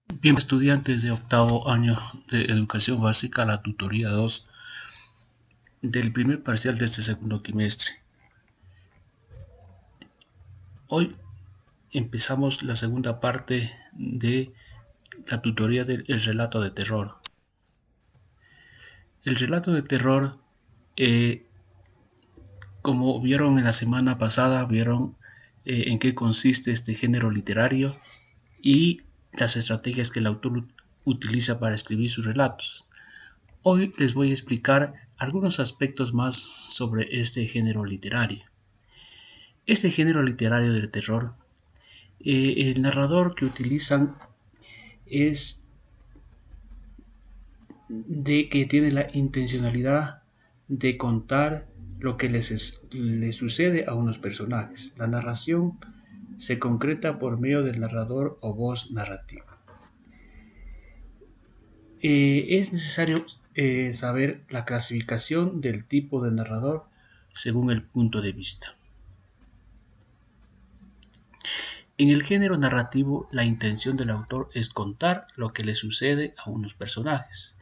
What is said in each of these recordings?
Bien, estudiantes de octavo año de educación básica, la tutoría 2 del primer parcial de este segundo trimestre. Hoy empezamos la segunda parte de la tutoría del relato de terror. El relato de terror, como vieron en la semana pasada, vieron en qué consiste este género literario y las estrategias que el autor utiliza para escribir sus relatos. Hoy les voy a explicar algunos aspectos más sobre este género literario. Este género literario del terror, el narrador que utilizan es de que tiene la intencionalidad de contar lo que les sucede a unos personajes. La narración se concreta por medio del narrador o voz narrativa. Es necesario saber la clasificación del tipo de narrador según el punto de vista. En el género narrativo, la intención del autor es contar lo que le sucede a unos personajes,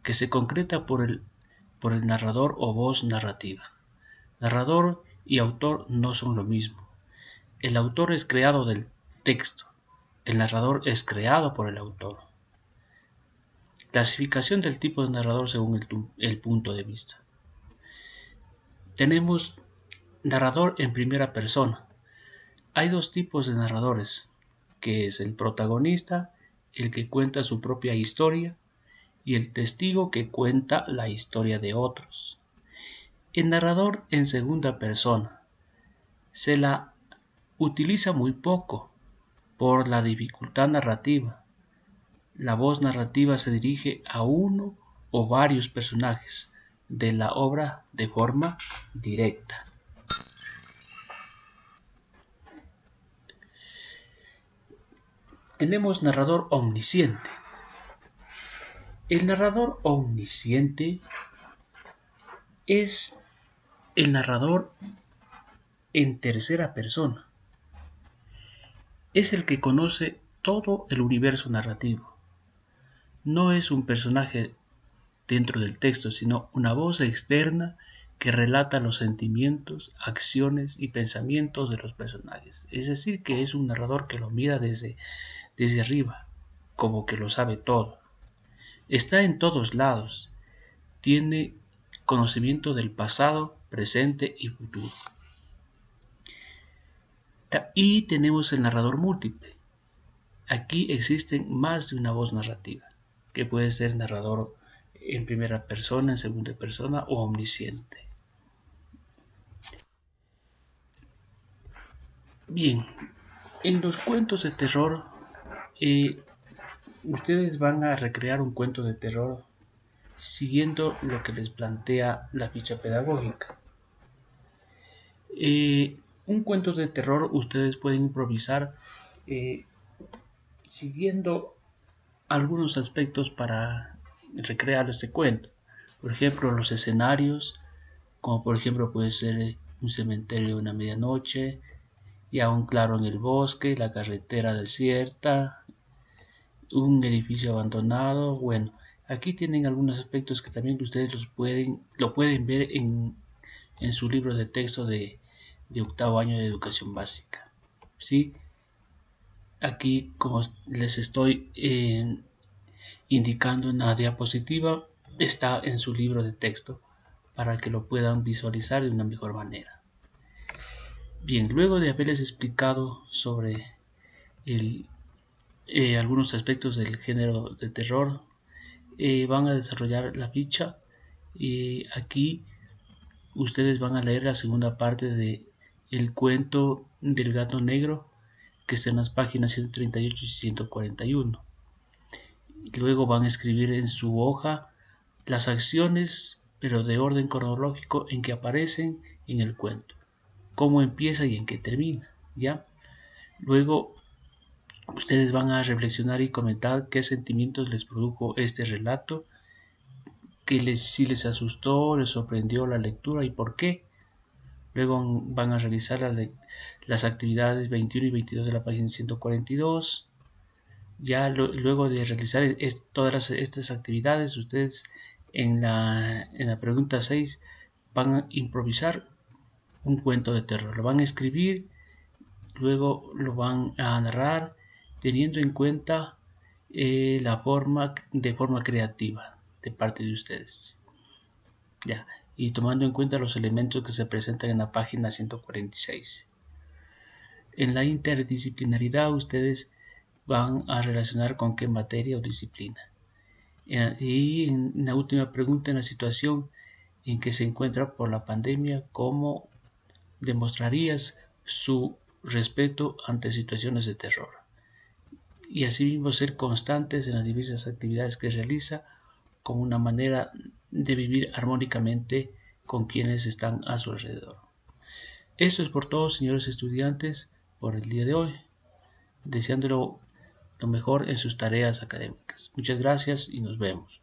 que se concreta por el narrador o voz narrativa. Narrador y autor no son lo mismo. El autor es creado del texto, el narrador es creado por el autor. Clasificación del tipo de narrador según el punto de vista. Tenemos narrador en primera persona. Hay dos tipos de narradores, que es el protagonista, el que cuenta su propia historia, y el testigo que cuenta la historia de otros. El narrador en segunda persona se la utiliza muy poco por la dificultad narrativa. La voz narrativa se dirige a uno o varios personajes de la obra de forma directa. Tenemos narrador omnisciente. El narrador omnisciente es el narrador en tercera persona. Es el que conoce todo el universo narrativo. No es un personaje dentro del texto, sino una voz externa que relata los sentimientos, acciones y pensamientos de los personajes. Es decir, que es un narrador que lo mira desde arriba, como que lo sabe todo. Está en todos lados. Tiene conocimiento del pasado, presente y futuro. Y tenemos el narrador múltiple. Aquí existen más de una voz narrativa, que puede ser narrador en primera persona, en segunda persona o omnisciente. Bien, en los cuentos de terror, ustedes van a recrear un cuento de terror siguiendo lo que les plantea la ficha pedagógica. Un cuento de terror ustedes pueden improvisar siguiendo algunos aspectos para recrear este cuento. Por ejemplo, los escenarios, como por ejemplo puede ser un cementerio a una medianoche, y aún claro en el bosque, la carretera desierta, un edificio abandonado. Bueno, aquí tienen algunos aspectos que también ustedes lo pueden ver en su libro de texto de octavo año de educación básica. ¿Sí? Aquí, como les estoy indicando en la diapositiva, está en su libro de texto para que lo puedan visualizar de una mejor manera. Bien, luego de haberles explicado sobre algunos aspectos del género de terror, van a desarrollar la ficha y aquí ustedes van a leer la segunda parte de el cuento del gato negro, que está en las páginas 138 y 141. Luego van a escribir en su hoja las acciones, pero de orden cronológico, en que aparecen en el cuento, cómo empieza y en qué termina, ¿ya? Luego ustedes van a reflexionar y comentar qué sentimientos les produjo este relato, si les asustó, les sorprendió la lectura y por qué. Luego van a realizar las actividades 21 y 22 de la página 142. Ya luego de realizar todas estas actividades, ustedes en la pregunta 6 van a improvisar un cuento de terror. Lo van a escribir, luego lo van a narrar teniendo en cuenta de forma creativa de parte de ustedes. Ya, y tomando en cuenta los elementos que se presentan en la página 146. En la interdisciplinaridad ustedes van a relacionar con qué materia o disciplina. Y en la última pregunta, en la situación en que se encuentra por la pandemia, ¿cómo demostrarías su respeto ante situaciones de terror? Y asimismo ser constantes en las diversas actividades que realiza como una manera de vivir armónicamente con quienes están a su alrededor. Esto es por todo, señores estudiantes, por el día de hoy, deseándolo lo mejor en sus tareas académicas. Muchas gracias y nos vemos.